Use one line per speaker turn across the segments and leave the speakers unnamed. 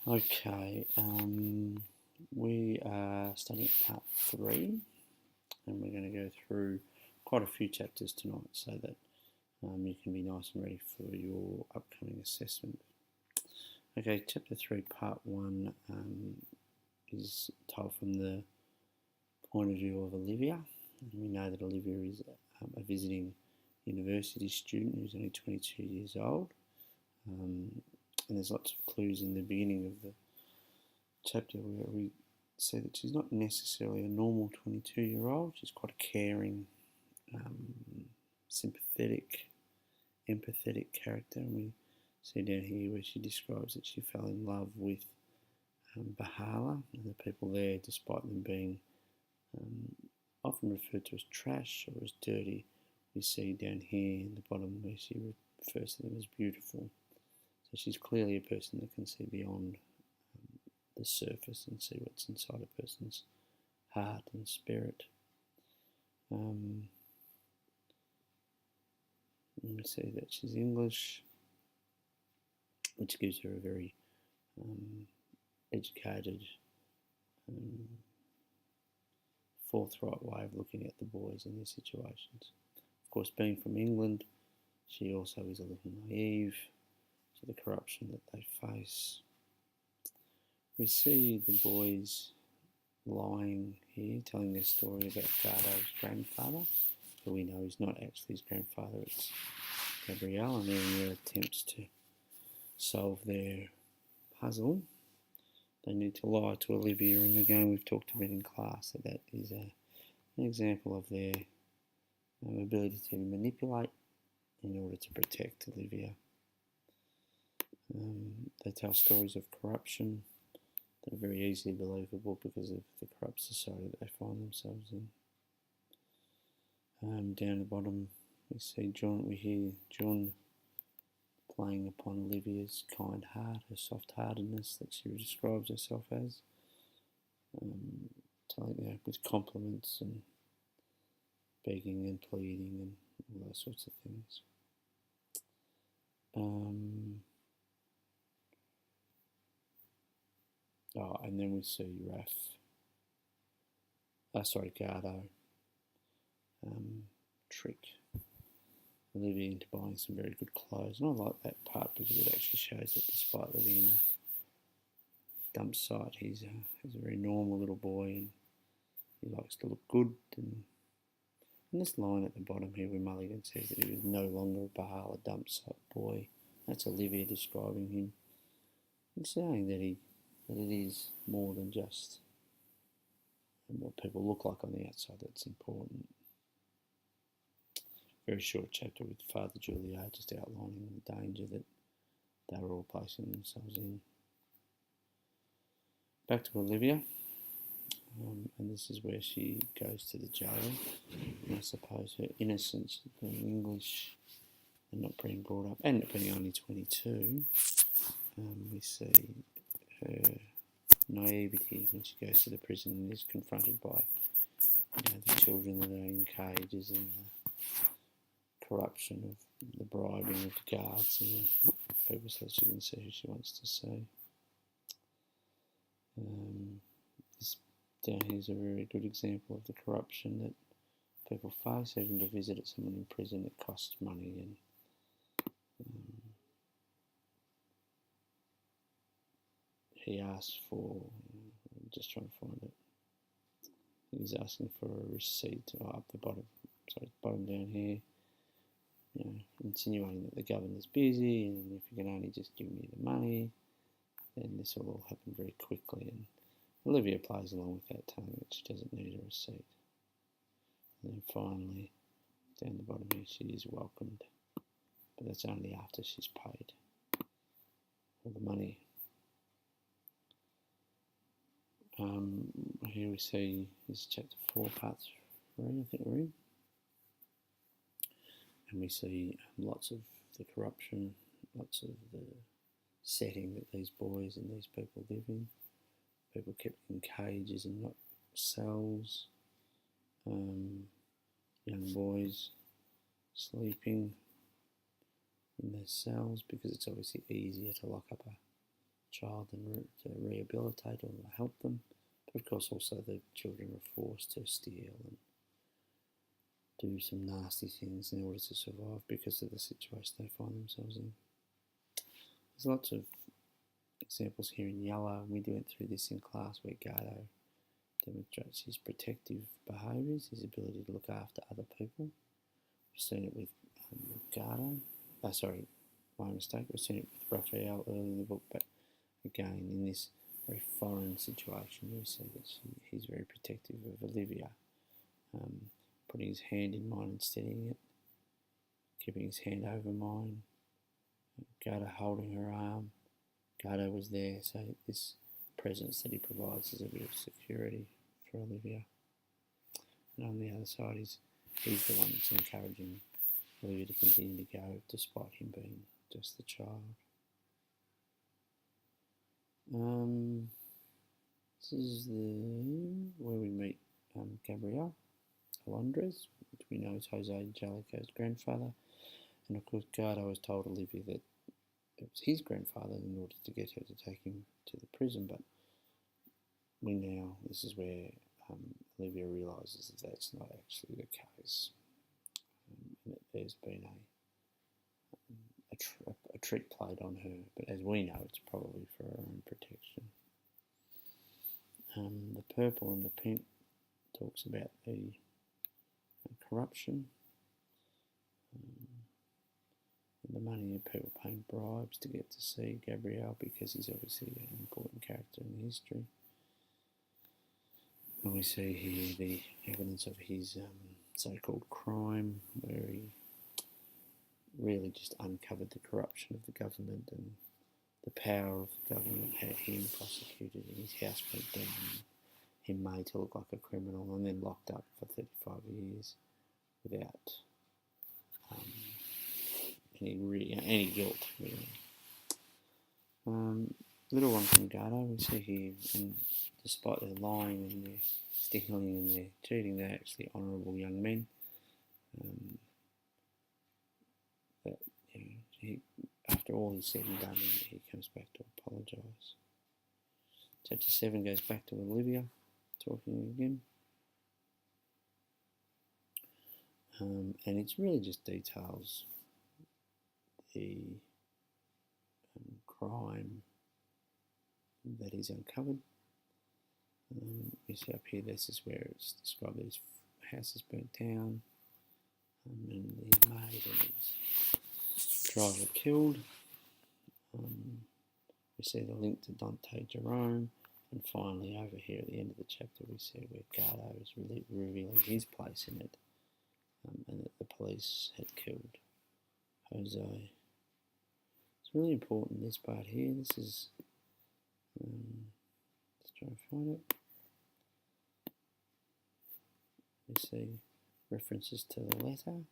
Okay, we are studying part 3, and we're going to go through quite a few chapters tonight so that you can be nice and ready for your upcoming assessment. Okay, chapter 3, part 1 is told from the point of view of Olivia. And we know that Olivia is a visiting university student who's only 22 years old. And there's lots of clues in the beginning of the chapter where we see that she's not necessarily a normal 22-year-old. She's quite a caring, sympathetic, empathetic character. And we see down here where she describes that she fell in love with Bahala and the people there, despite them being often referred to as trash or as dirty. We see down here in the bottom where she refers to them as beautiful. So she's clearly a person that can see beyond the surface and see what's inside a person's heart and spirit. We see that she's English, which gives her a very educated, forthright way of looking at the boys in their situations. Of course, being from England, she also is a little naive to the corruption that they face. We see the boys lying here, telling their story about Gardo's grandfather, who we know is not actually his grandfather, it's Gabrielle, and they're in their attempts to solve their puzzle. They need to lie to Olivia, and again we've talked about in class that is an example of their ability to manipulate in order to protect Olivia. They tell stories of corruption that are very easily believable because of the corrupt society that they find themselves in. Down at the bottom we hear John playing upon Olivia's kind heart, her soft-heartedness that she describes herself as, telling her with compliments and begging and pleading and all those sorts of things. And then we see Gardo trick Olivia into buying some very good clothes. And I like that part because it actually shows that despite living in a dump site, he's a very normal little boy and he likes to look good. And this line at the bottom here where Mulligan says that he was no longer a Bahala dump site boy, that's Olivia describing him and saying that it is more than just what people look like on the outside that's important. Very short chapter with Father Juliet just outlining the danger that they were all placing themselves in. Back to Olivia, and this is where she goes to the jail. And I suppose her innocence of being English and not being brought up, and being only 22, we see her naivety when she goes to the prison and is confronted by the children that are in cages and the corruption of the bribing of the guards and the people so she can see who she wants to see. This down here is a very good example of the corruption that people face. Even to visit someone in prison, it costs money, and he asked for, I'm just trying to find it, he was asking for a receipt up the bottom, bottom down here, insinuating that the governor's busy and if you can only just give me the money, then this will all happen very quickly. And Olivia plays along with that, telling that she doesn't need a receipt. And then finally, down the bottom here, she is welcomed, but that's only after she's paid all the money. Here we see this is chapter 4, part 3, I think we're in. And we see lots of the corruption, lots of the setting that these boys and these people live in. People kept in cages and not cells. Young boys sleeping in their cells because it's obviously easier to lock up a child and to rehabilitate or help them. But of course also the children are forced to steal and do some nasty things in order to survive because of the situation they find themselves in. There's lots of examples here in yellow. We went through this in class where Gardo demonstrates his protective behaviours, his ability to look after other people. We've seen it with Gardo. My mistake. We've seen it with Raphael early in the book, but again, in this very foreign situation, we see that he's very protective of Olivia, putting his hand in mine and steadying it, keeping his hand over mine, Gardo holding her arm. Gardo was there, so this presence that he provides is a bit of security for Olivia. And on the other side, he's the one that's encouraging Olivia to continue to go, despite him being just the child. This is where we meet Gabriel Alondres, which we know is Jose Angelico's grandfather. And of course, Gardo has told Olivia that it was his grandfather in order to get her to take him to the prison, but this is where Olivia realises that that's not actually the case, and that there's been a trick played on her, but as we know, it's probably for her own protection. The purple and the pink talks about the corruption, and the money that people paying bribes to get to see Gabriel because he's obviously an important character in history. And we see here the evidence of his so-called crime, where he really just uncovered the corruption of the government and the power of the government, had him prosecuted and his house burnt down, him made to look like a criminal and then locked up for 35 years without any guilt, really. Little one from Gardo, we see here, and despite their lying and their stealing and their cheating, they're actually honourable young men. After all he's said and done, he comes back to apologise. Chapter 7 goes back to Olivia, talking again. And it's really just details the crime that he's uncovered. You see up here, this is where it's described that his house is burnt down, and his maid and his driver killed. We see the link to Dante Jerome, and finally over here at the end of the chapter we see where Gardo is really revealing his place in it, and that the police had killed Jose. It's really important, this part here. This is, let's try and find it. We see references to the letter.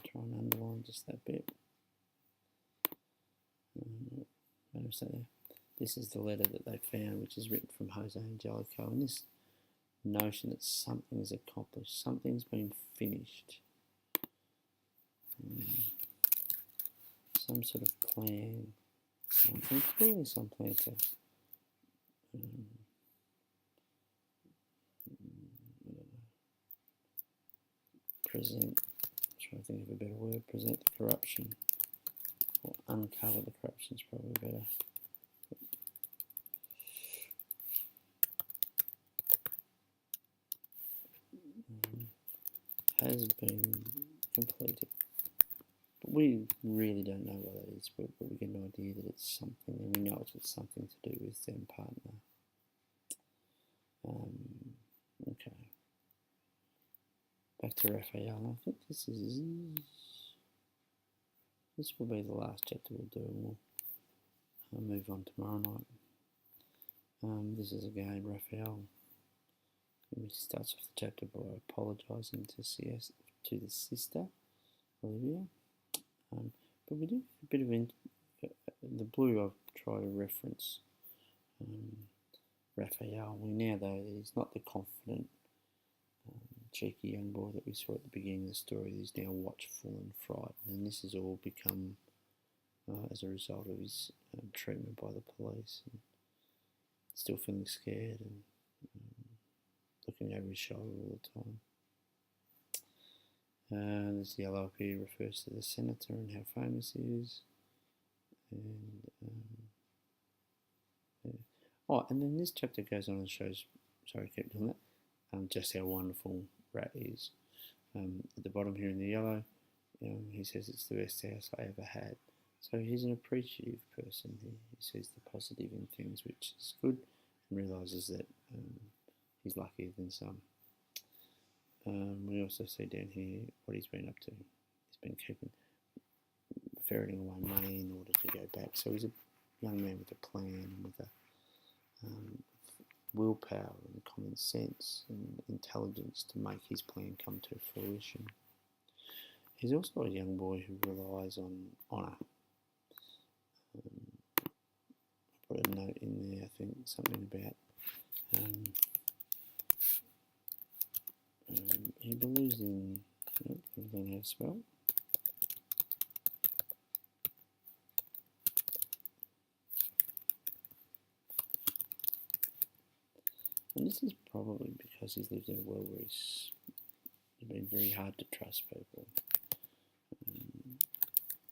Try and underline just that bit. Notice that there. This is the letter that they found, which is written from Jose Angelico, and this notion that something is accomplished, something's been finished, some sort of plan, and clearly some plan to present, try to think of a better word, present the corruption, or uncover the corruption is probably better. Has been completed, but we really don't know what that is, but we get an idea that it's something, and we know it's something to do with their partner. Okay, back to Raphael. I think this will be the last chapter we'll do, and we'll move on tomorrow night. This is again Raphael. He starts off the chapter by apologising to the sister, Olivia. But we do a bit of the blue. I've tried to reference Raphael. We now know that he's not the confident, cheeky young boy that we saw at the beginning of the story. He's now watchful and frightened, and this has all become as a result of his treatment by the police. And still feeling scared and looking over his shoulder all the time. This yellow up here refers to the senator and how famous he is. And and then this chapter goes on and shows, sorry I keep doing that, just how wonderful Rat is. At the bottom here in the yellow, he says it's the best house I ever had. So he's an appreciative person. He sees the positive in things, which is good, and realises that he's luckier than some. We also see down here what he's been up to. He's been ferreting away money in order to go back. So he's a young man with a plan and with a willpower and common sense and intelligence to make his plan come to fruition. He's also a young boy who relies on honour. I put a note in there, I think, something about he believes in, learn how to spell. And this is probably because he's lived in a world where it's been very hard to trust people.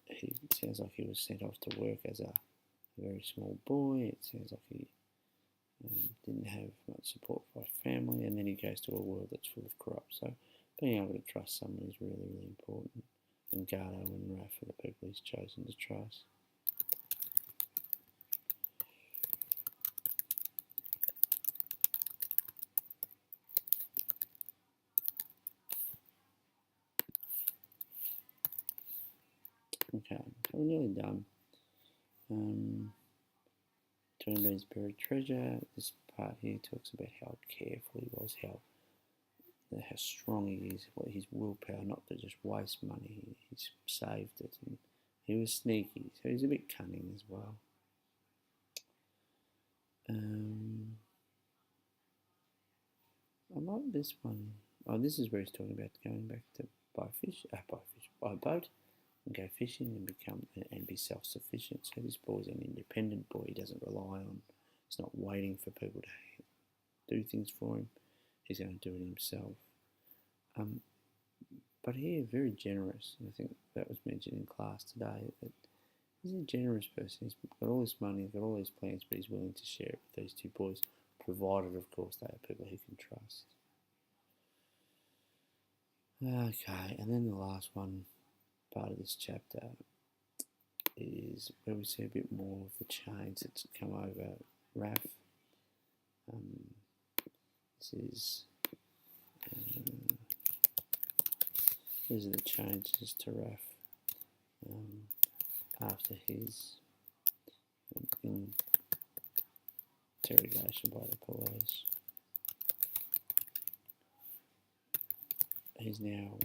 It sounds like he was sent off to work as a very small boy. It sounds like he didn't have much support from his family, and then he goes to a world that's full of corrupt. So being able to trust someone is really, really important. And Gardo and Raph are the people he's chosen to trust. Okay, so we're nearly done. Turnbear's buried treasure. This part here talks about how careful he was, how strong he is, what his willpower not to just waste money. He's saved it, and he was sneaky, so he's a bit cunning as well. I like this one. Oh, this is where he's talking about going back to buy a boat, and go fishing and be self-sufficient. So this boy's an independent boy. He doesn't rely on. He's not waiting for people to do things for him. He's going to do it himself. But here, very generous. I think that was mentioned in class today. That he's a generous person. He's got all this money, he's got all these plans, but he's willing to share it with these two boys, provided, of course, they are people he can trust. Okay, and then the last one, part of this chapter, is where we see a bit more of the change that's come over Raph. These are the changes to Raph after his interrogation by the police. He's now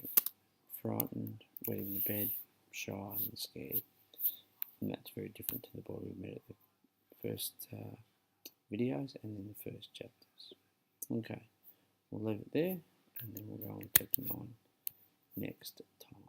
frightened, wet in the bed, shy and scared. And that's very different to the boy we met at the first videos and in the first chapters. Okay, we'll leave it there, and then we'll go on to chapter 9 next time.